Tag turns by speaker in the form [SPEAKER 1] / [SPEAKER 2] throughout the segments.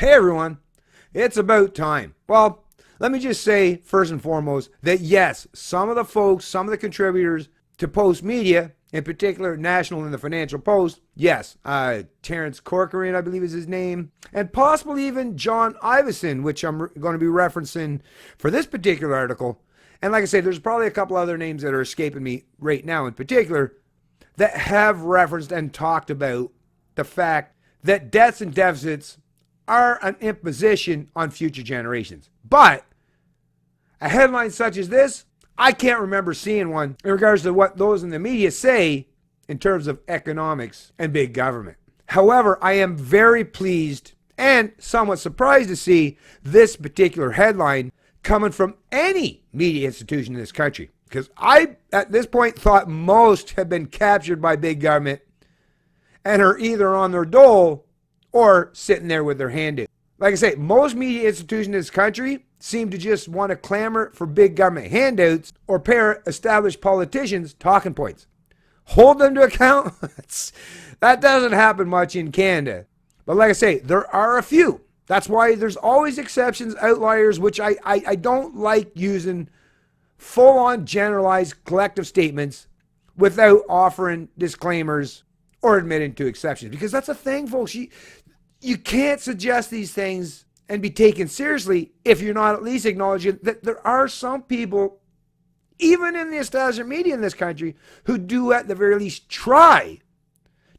[SPEAKER 1] Hey everyone, it's about time. Well, let me just say first and foremost that yes, some of the folks, some of the contributors to Post Media, in particular National and the Financial Post, yes, Terence Corcoran, I believe is his name, and possibly even John Ivison, which I'm going to be referencing for this particular article. And like I say, there's probably a couple other names that are escaping me right now in particular that have referenced and talked about the fact that debts and deficits are an imposition on future generations. But a headline such as this, I can't remember seeing one in regards to what those in the media say in terms of economics and big government. However, I am very pleased and somewhat surprised to see this particular headline coming from any media institution in this country. Because I, at this point, thought most have been captured by big government and are either on their dole or sitting there with their hand out. Like I say, most media institutions in this country seem to just want to clamor for big government handouts or pay established politicians talking points. Hold them to account? That doesn't happen much in Canada. But like I say, there are a few. That's why there's always exceptions, outliers, which I don't like using full-on generalized collective statements without offering disclaimers or admitting to exceptions. Because that's a thing, folks. You can't suggest these things and be taken seriously if you're not at least acknowledging that there are some people, even in the establishment media in this country, who do at the very least try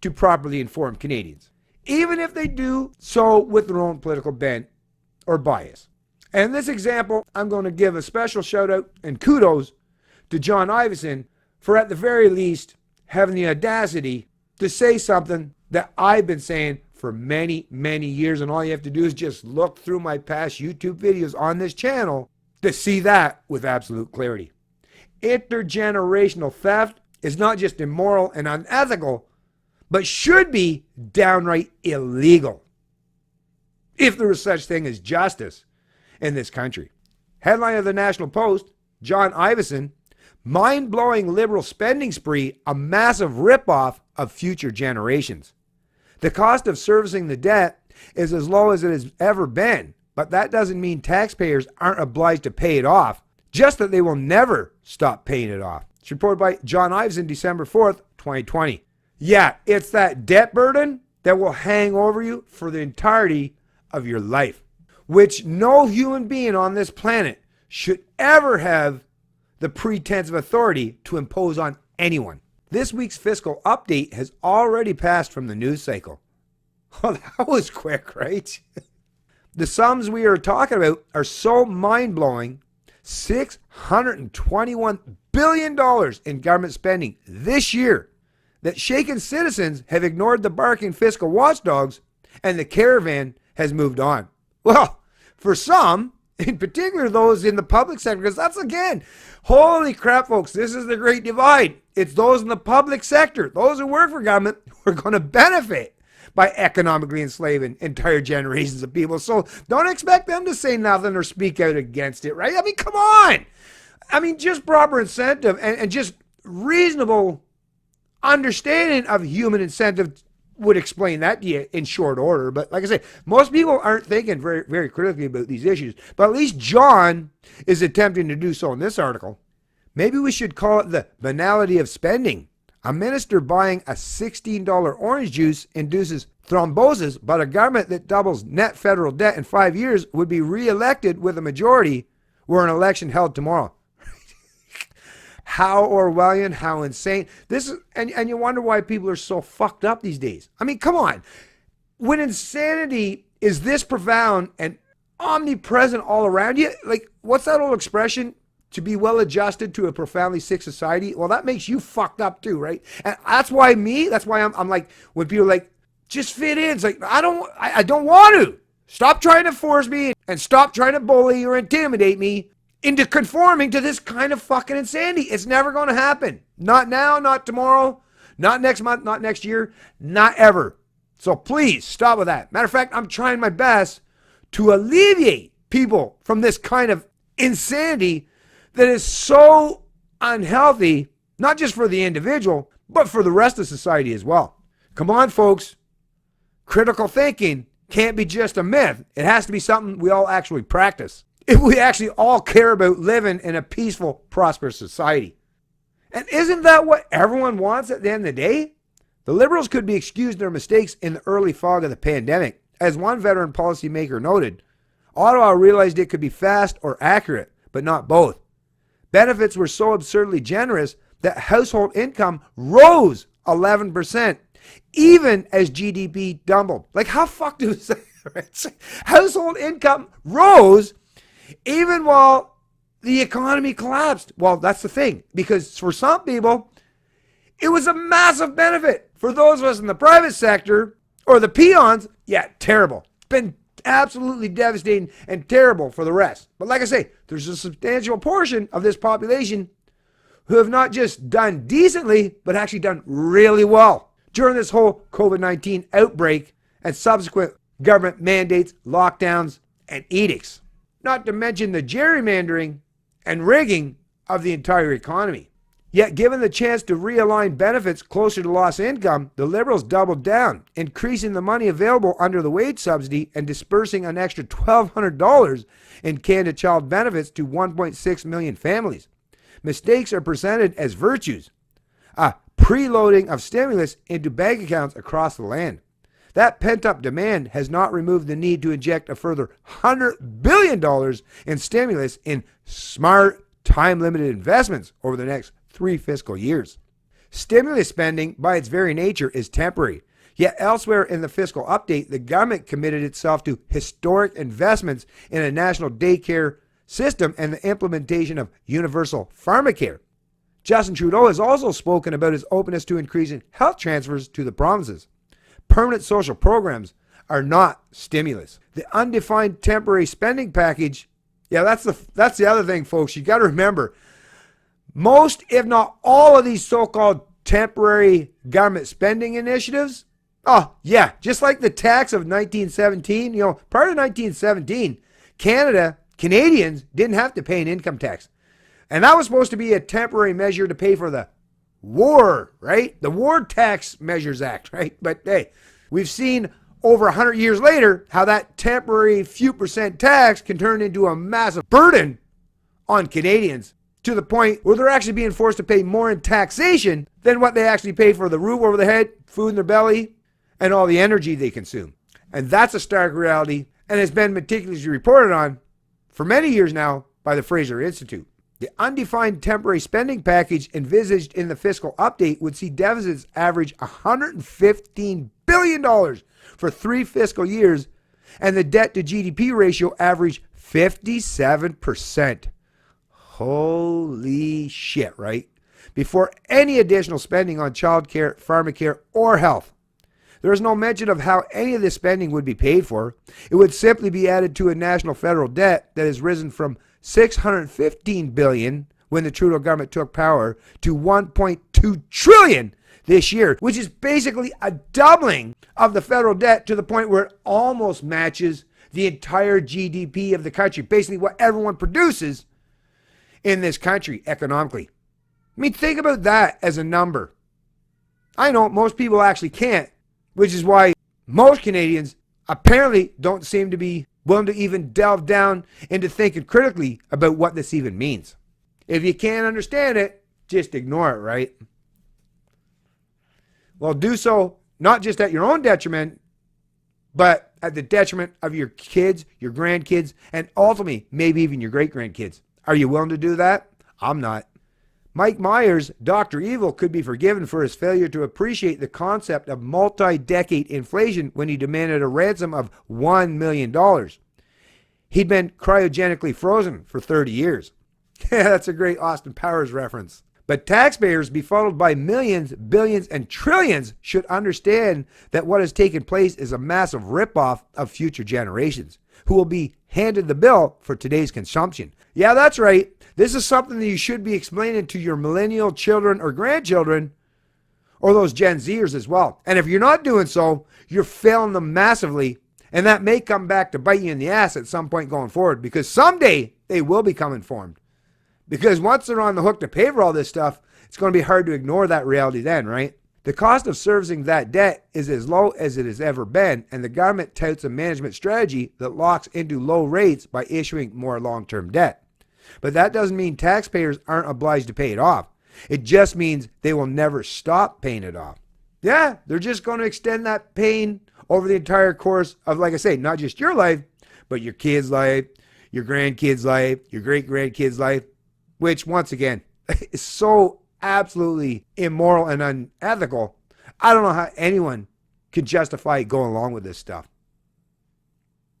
[SPEAKER 1] to properly inform Canadians, even if they do so with their own political bent or bias. And in this example, I'm going to give a special shout out and kudos to John Ivison for at the very least having the audacity to say something that I've been saying for many, many years. And all you have to do is just look through my past YouTube videos on this channel to see that with absolute clarity. Intergenerational theft is not just immoral and unethical, but should be downright illegal if there is such thing as justice in this country. Headline of the National Post, John Ivison, mind-blowing liberal spending spree, a massive ripoff of future generations. The cost of servicing the debt is as low as it has ever been, but that doesn't mean taxpayers aren't obliged to pay it off, just that they will never stop paying it off. It's reported by John Ivison, December 4th, 2020. Yeah, it's that debt burden that will hang over you for the entirety of your life, which no human being on this planet should ever have the pretense of authority to impose on anyone. This week's fiscal update has already passed from the news cycle. Oh, that was quick, right? The sums we are talking about are so mind-blowing. $621 billion in government spending this year that shaken citizens have ignored the barking fiscal watchdogs and the caravan has moved on. Well, for some, in particular those in the public sector, because that's, again, holy crap, folks, this is the great divide. It's those in the public sector, those who work for government, who are going to benefit by economically enslaving entire generations of people. So don't expect them to say nothing or speak out against it, right? I mean, come on. I mean, just proper incentive and just reasonable understanding of human incentive would explain that to you in short order. But like I say, most people aren't thinking very, very critically about these issues. But at least John is attempting to do so in this article. Maybe we should call it the banality of spending. A minister buying a $16 orange juice induces thrombosis, but a government that doubles net federal debt in 5 years would be re-elected with a majority were an election held tomorrow. How Orwellian, how insane. This is, and you wonder why people are so fucked up these days. I mean, come on. When insanity is this profound and omnipresent all around you, like, what's that old expression? To be well adjusted to a profoundly sick society. Well, that makes you fucked up too, right? And that's why I'm like, when people are like, just fit in. It's like, I don't want to. Stop trying to force me and stop trying to bully or intimidate me into conforming to this kind of fucking insanity. It's never going to happen. Not now, not tomorrow, not next month, not next year, not ever. So please stop with that. Matter of fact, I'm trying my best to alleviate people from this kind of insanity that is so unhealthy, not just for the individual, but for the rest of society as well. Come on, folks. Critical thinking can't be just a myth. It has to be something we all actually practice. If we actually all care about living in a peaceful, prosperous society. And isn't that what everyone wants at the end of the day? The Liberals could be excused their mistakes in the early fog of the pandemic. As one veteran policymaker noted, Ottawa realized it could be fast or accurate, but not both. Benefits were so absurdly generous that household income rose 11%, even as GDP doubled. Like, how fucked is that? Household income rose even while the economy collapsed. Well, that's the thing, because for some people, it was a massive benefit. For those of us in the private sector or the peons, yeah, terrible. It's been absolutely devastating and terrible for the rest. But like I say, there's a substantial portion of this population who have not just done decently, but actually done really well during this whole COVID-19 outbreak and subsequent government mandates, lockdowns, and edicts. Not to mention the gerrymandering and rigging of the entire economy. Yet, given the chance to realign benefits closer to lost income, the Liberals doubled down, increasing the money available under the wage subsidy and dispersing an extra $1,200 in Canada Child benefits to 1.6 million families. Mistakes are presented as virtues, a preloading of stimulus into bank accounts across the land. That pent-up demand has not removed the need to inject a further $100 billion in stimulus in smart, time-limited investments over the next 3 fiscal years. Stimulus spending, by its very nature, is temporary. Yet elsewhere in the fiscal update, the government committed itself to historic investments in a national daycare system and the implementation of universal pharmacare. Justin Trudeau has also spoken about his openness to increasing health transfers to the provinces. Permanent social programs are not stimulus. The undefined temporary spending package, yeah, that's the other thing, folks. You got to remember, most, if not all of these so-called temporary government spending initiatives, oh, yeah, just like the tax of 1917, prior to 1917, Canadians didn't have to pay an income tax. And that was supposed to be a temporary measure to pay for the war, right? The War Tax Measures Act, right? But hey, we've seen over 100 years later how that temporary few percent tax can turn into a massive burden on Canadians, to the point where they're actually being forced to pay more in taxation than what they actually pay for the roof over their head, food in their belly, and all the energy they consume. And that's a stark reality and has been meticulously reported on for many years now by the Fraser Institute. The undefined temporary spending package envisaged in the fiscal update would see deficits average $115 billion for 3 fiscal years and the debt to GDP ratio average 57%. Holy shit, right? Before any additional spending on childcare, pharmacare, or health. There is no mention of how any of this spending would be paid for. It would simply be added to a national federal debt that has risen from $615 billion when the Trudeau government took power to $1.2 trillion this year, which is basically a doubling of the federal debt to the point where it almost matches the entire GDP of the country, basically what everyone produces in this country economically. I mean, think about that as a number. I know most people actually can't, which is why most Canadians apparently don't seem to be willing to even delve down into thinking critically about what this even means. If you can't understand it, just ignore it, right? Well, do so not just at your own detriment, but at the detriment of your kids, your grandkids, and ultimately, maybe even your great-grandkids. Are you willing to do that? I'm not. Mike Myers, Dr. Evil, could be forgiven for his failure to appreciate the concept of multi-decade inflation when he demanded a ransom of $1 million. He'd been cryogenically frozen for 30 years. That's a great Austin Powers reference. But taxpayers befuddled by millions, billions, and trillions should understand that what has taken place is a massive ripoff of future generations, who will be handed the bill for today's consumption. Yeah, that's right. This is something that you should be explaining to your millennial children or grandchildren, or those Gen Zers as well. And if you're not doing so, you're failing them massively, and that may come back to bite you in the ass at some point going forward, because someday they will become informed. Because once they're on the hook to pay for all this stuff, it's going to be hard to ignore that reality then, right? The cost of servicing that debt is as low as it has ever been, and the government touts a management strategy that locks into low rates by issuing more long-term debt. But that doesn't mean taxpayers aren't obliged to pay it off. It just means they will never stop paying it off. Yeah, they're just going to extend that pain over the entire course of, like I say, not just your life, but your kid's life, your grandkid's life, your great-grandkid's life, which, once again, is so absolutely immoral and unethical. I don't know how anyone could justify going along with this stuff.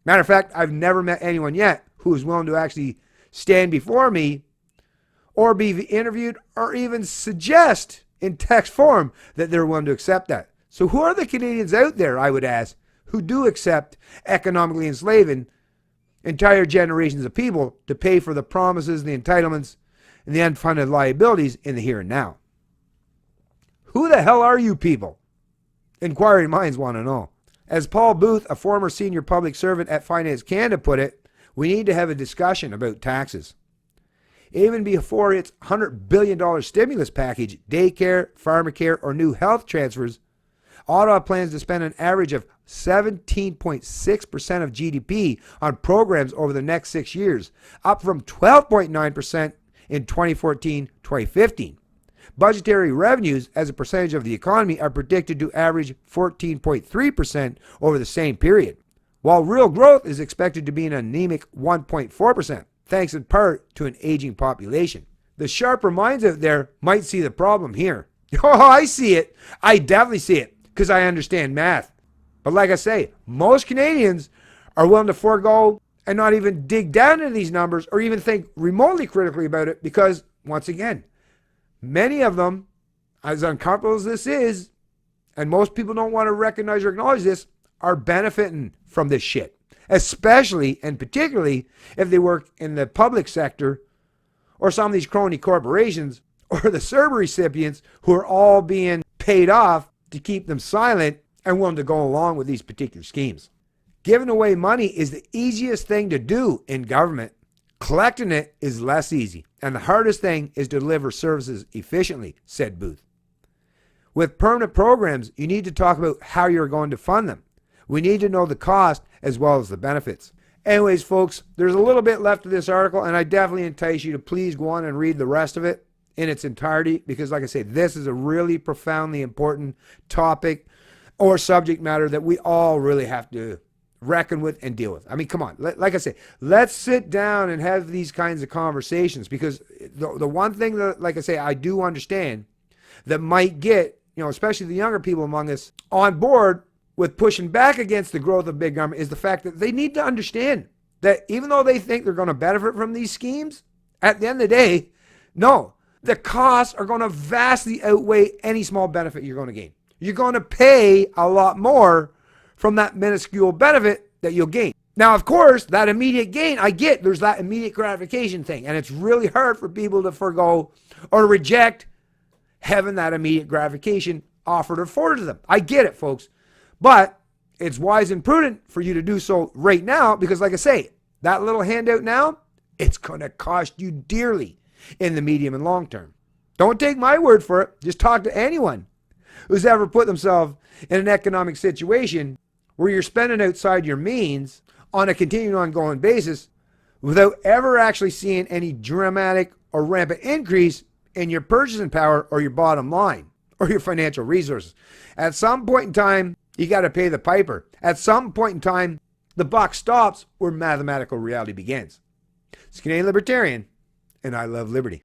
[SPEAKER 1] Matter of fact, I've never met anyone yet who is willing to actually stand before me or be interviewed or even suggest in text form that they're willing to accept that. So who are the Canadians out there, I would ask, who do accept economically enslaving entire generations of people to pay for the promises, the entitlements, and the unfunded liabilities in the here and now? Who the hell are you people? Inquiring minds want to know. As Paul Booth, a former senior public servant at Finance Canada, put it, we need to have a discussion about taxes. Even before its $100 billion stimulus package, daycare, pharmacare, or new health transfers, Ottawa plans to spend an average of 17.6% of GDP on programs over the next 6 years, up from 12.9% in 2014-2015. Budgetary revenues as a percentage of the economy are predicted to average 14.3% over the same period, while real growth is expected to be an anemic 1.4%, thanks in part to an aging population. The sharper minds out there might see the problem here. Oh, I see it. I definitely see it because I understand math. But like I say, most Canadians are willing to forego and not even dig down into these numbers or even think remotely critically about it because, once again, many of them, as uncomfortable as this is, and most people don't want to recognize or acknowledge this, are benefiting from this shit. Especially and particularly if they work in the public sector or some of these crony corporations or the CERB recipients who are all being paid off to keep them silent and willing to go along with these particular schemes. Giving away money is the easiest thing to do in government. Collecting it is less easy, and the hardest thing is to deliver services efficiently, said Booth. With permanent programs, you need to talk about how you're going to fund them. We need to know the cost as well as the benefits. Anyways, folks, there's a little bit left of this article, and I definitely entice you to please go on and read the rest of it in its entirety, because like I say, this is a really profoundly important topic or subject matter that we all really have to reckon with and deal with. I mean, come on. Like I say, let's sit down and have these kinds of conversations, because the one thing that, like I say, I do understand that might get, especially the younger people among us on board with pushing back against the growth of big government is the fact that they need to understand that even though they think they're going to benefit from these schemes, at the end of the day, no, the costs are going to vastly outweigh any small benefit you're going to gain. You're going to pay a lot more from that minuscule benefit that you'll gain. Now, of course, that immediate gain, I get there's that immediate gratification thing, and it's really hard for people to forgo or reject having that immediate gratification offered or afforded to them. I get it, folks. But it's wise and prudent for you to do so right now because, like I say, that little handout now, it's going to cost you dearly in the medium and long term. Don't take my word for it. Just talk to anyone who's ever put themselves in an economic situation where you're spending outside your means on a continuing ongoing basis without ever actually seeing any dramatic or rampant increase in your purchasing power or your bottom line or your financial resources. At some point in time, you got to pay the piper. At some point in time, the buck stops where mathematical reality begins. It's Canadian Libertarian, and I love liberty.